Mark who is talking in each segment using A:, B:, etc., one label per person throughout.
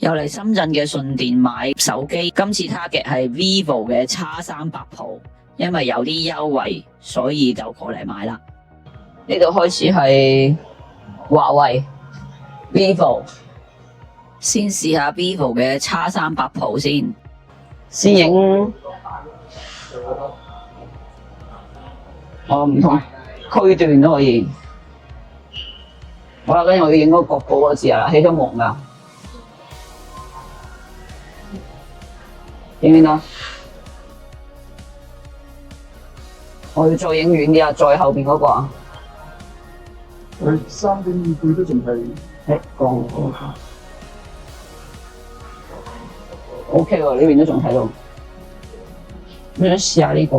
A: 又嚟深圳嘅順電買手機，今次 target 係 Vivo 嘅 X300 Pro， 因為有啲優惠，所以就過嚟買啦。呢度開始係華為 Vivo， 先試下 Vivo 嘅 X300 Pro 先，先影唔同區段都可以。好啦，跟住我要影嗰個國寶嗰字啊，起咗黃噶。影唔影到？我要再影遠啲啊，再後邊嗰個啊。
B: 佢3.2倍都仲係
A: 講 OK 喎，呢邊都仲睇到。我想試下呢個，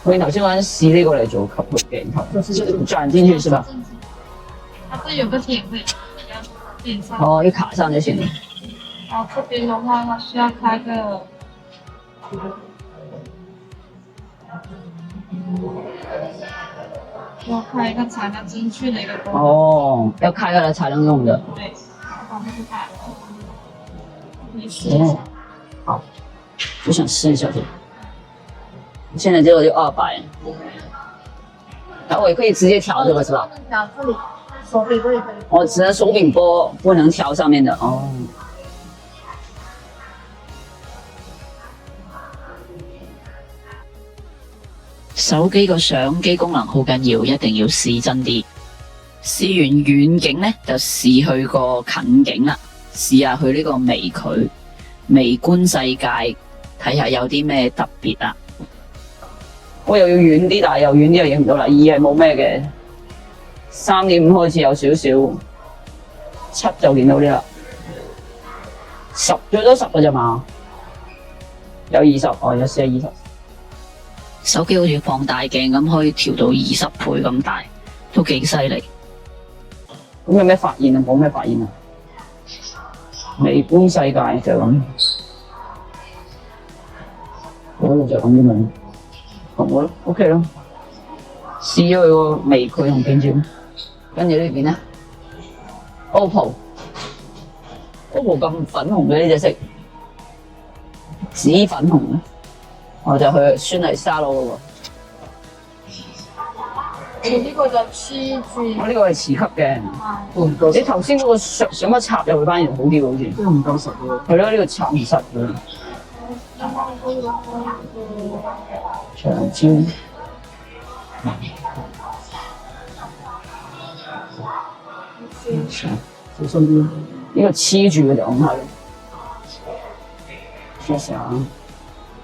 A: 我哋頭先嗰陣試呢個嚟做吸血鏡頭，轉進去是吧？
C: 它这有个铁会，要点上。
A: 哦，要卡上就行了。
C: 这边的话，它需要开个。要开一个才能进去的一个功能。
A: 哦，要开了才能用的。
C: 对，把这个开了。你试一下。
A: 好，我想试一下这个。现在这个就200，然后我也可以直接调这个是吧？
C: 调这里，手柄不也可以？
A: 我只能手柄拨，不能调上面的哦。手機個相機功能好緊要，一定要試真啲。試完遠景呢，就試去個近景啦。試下去呢個微距、微觀世界，睇下有啲咩特別啊！我又要遠啲，但係又遠啲又影唔到啦。2係冇咩嘅，3.5開始有少少，7就見到啲啦。10最多10嘅啫嘛，有20，有試下20。手機好似放大鏡咁，可以調到20倍咁大，都幾犀利。咁有咩發現啊？冇咩發現啊？微觀世界就係咁，嗰度就咁啫嘛。咁好咯 ，OK 咯。試咗佢個微距同變焦，跟住呢邊咧 ，OPPO 咁粉紅嘅呢隻色，紫粉紅咧。我就去酸泥沙佬咯
C: 我呢個就7G。
A: 我呢個係磁吸嘅。
B: 都唔夠實。
A: 你頭先嗰個想乜插入去反而好啲喎，好似。
B: 都唔夠實喎。
A: 係咯，呢個插唔實嘅。長焦。
B: 小心啲。
A: 呢個黐住嘅就咁係。試下。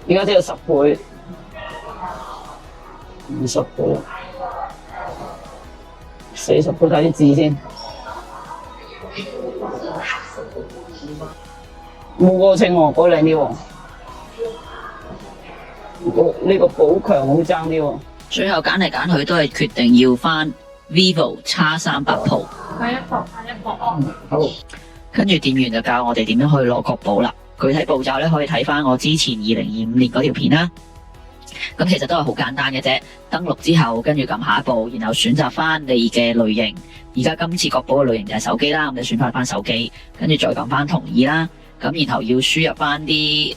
A: 而家只有10倍、20倍、40倍，睇啲字先。冇嗰個清喎，嗰個靚啲喎。呢個寶強好爭啲喎。最後揀嚟揀去都係決定要返 Vivo X300 Pro。
C: 下一步哦。
A: 好。跟住店員就教我哋點樣去攞國寶啦。具體步驟咧可以睇翻我之前2025年嗰條片啦。咁其實都係好簡單嘅啫。登錄之後，跟住撳下一步，然後選擇翻你嘅類型。而家今次國寶嘅類型就係手機啦，咁你選翻手機，跟住再撳翻同意啦。咁然後要輸入翻啲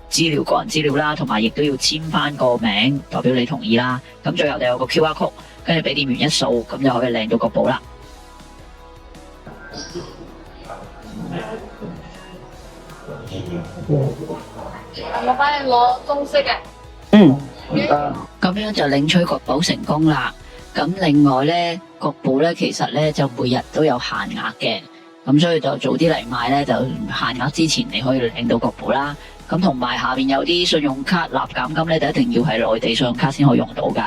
A: 資料、個人資料啦，同埋亦都要簽翻個名，代表你同意啦。咁最後就有個 QR code，跟住俾店員一掃，咁就可以領到國寶啦。
C: 我幫你攞中式嘅。
A: 咁樣就領取國寶成功啦。咁另外呢，國寶呢其實呢就每日都有限額嘅，咁所以就早啲嚟買呢，就限額之前你可以領到國寶啦。咁同埋下邊有啲信用卡立減金呢，就一定要係內地信用卡先可以用到㗎。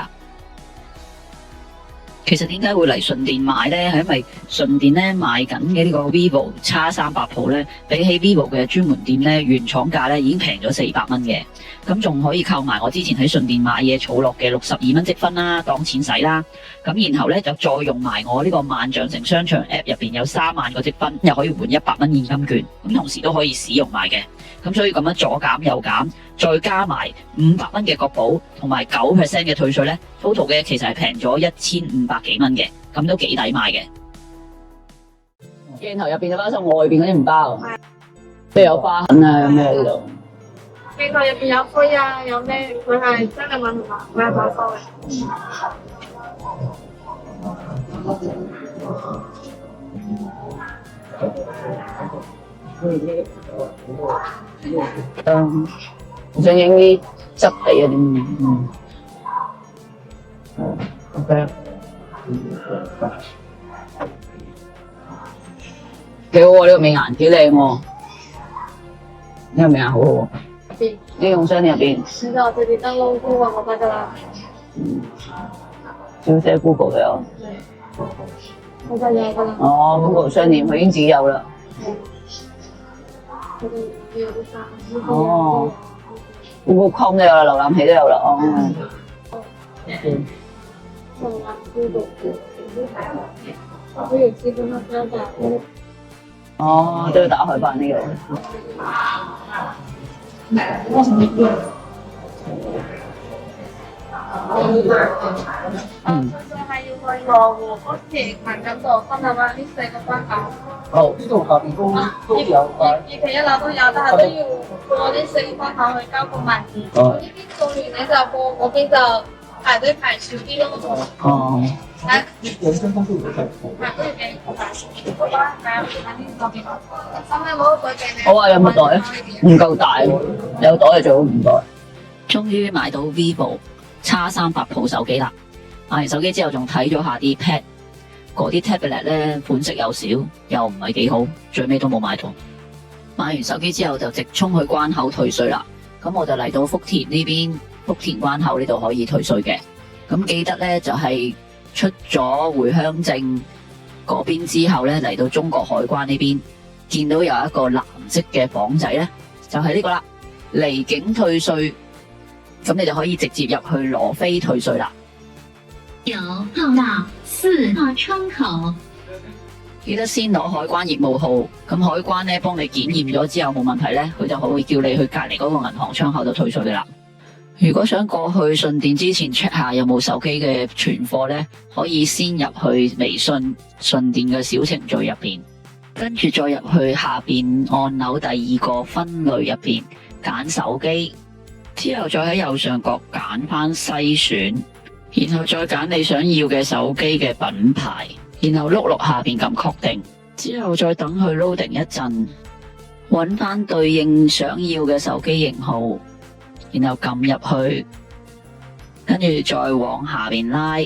A: 其實點解會嚟順電買呢？係因為順電咧賣緊嘅呢個 Vivo X300 Pro 咧，比起 Vivo 嘅專門店咧原廠價咧已經平咗400蚊嘅，咁仲可以扣埋我之前喺順電買嘢儲落嘅62蚊積分啦，當錢使啦。咁然後咧就再用埋我呢個萬象城商場 App 入邊有3萬個積分，又可以換100蚊現金券，咁同時都可以使用埋嘅。咁所以咁樣左減右減，再加埋500蚊嘅國寶同埋9% 嘅退稅咧 ，total 嘅其實係平咗1500幾蚊嘅，咁都幾抵買嘅。鏡頭入邊嘅包裝，外邊嗰啲唔包。咩有花痕啊？有咩喺度？
C: 呢個入邊有灰啊，有咩？佢係真係問話，佢係打收嘅。
A: 我想影啲質地啊點？OK，幾好喎！呢個美顏幾靚喎，呢個美顏好好喎。呢用商店入邊，
C: 是的，我自己登錄過我那個啦。
A: 小姐 Google 都有。
C: 我就有個啦。
A: 哦，Google 商店佢已經自己有啦。哦，Google.com 都有啦，瀏覽器都有啦。哦。
C: 我有基本上都要打開。
A: 哦，都要打開翻呢個。
C: 仲係要去羅湖嗰時行緊度分係嘛？呢4個關口。
A: 好。
B: 呢度下邊都有
C: 二期一樓都有，但係都要過呢4個關口去交個文件。
A: 哦。
C: 呢邊做完你就過嗰邊就排隊排少啲咯。
A: 哦。
B: 人生當中會係
C: 排都要幾大？個包係啊，喺呢個邊。使唔使攞個袋俾你？
A: 好啊，有冇袋？唔夠大喎，有袋就最好唔袋。終於買到 Vivo X300 Pro 手機啦！買完手機之後仲睇咗下啲 pad，嗰啲 tablet 咧款式又少，又唔係幾好，最尾都冇買到。買完手機之後就直衝去關口退稅啦。咁我就嚟到福田呢邊，福田關口呢度可以退稅嘅。咁記得咧就係出咗回鄉證嗰邊之後咧，嚟到中國海關呢邊，見到有一個藍色嘅房仔咧，就係呢個啦，離境退稅。咁你就可以直接入去羅飛退稅啦。
D: 有到達4號窗口，
A: 記得先攞海關業務號，咁海關咧幫你檢驗咗之後冇問題咧，佢就會叫你去隔離嗰個銀行窗口度退稅噶啦。如果想過去順電之前 check 下有冇手機嘅存貨咧，可以先入去微信順電嘅小程序入邊，跟住再入去下邊按鈕第2個分類入邊揀手機。之後再喺右上角揀翻篩選，然後再揀你想要嘅手機嘅品牌，然後碌落下邊撳確定，之後再等佢 loading 一陣，揾翻對應想要嘅手機型號，然後撳入去，跟住再往下邊拉，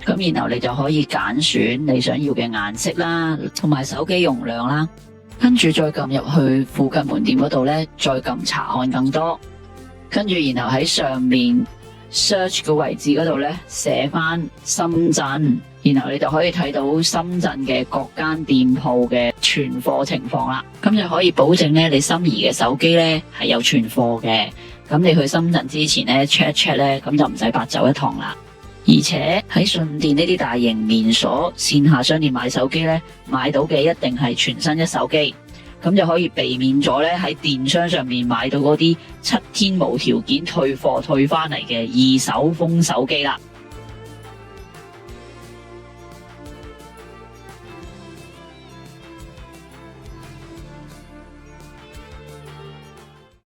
A: 咁然後你就可以揀選你想要嘅顏色啦，同埋手機容量啦。跟住再撳入去附近門店嗰度咧，再撳查看更多，跟住然後喺上面 search 嘅位置嗰度咧寫翻深圳，然後你就可以睇到深圳嘅各間店鋪嘅存貨情況啦。咁就可以保證咧你心儀嘅手機咧係有存貨嘅。咁你去深圳之前咧 check check 咧，咁就唔使白走一趟啦。而且喺順電呢啲大型連鎖線下商店買手機咧，買到嘅一定係全新一手機，咁就可以避免咗咧喺電商上面買到嗰啲7天無條件退貨退翻嚟嘅二手風手機啦。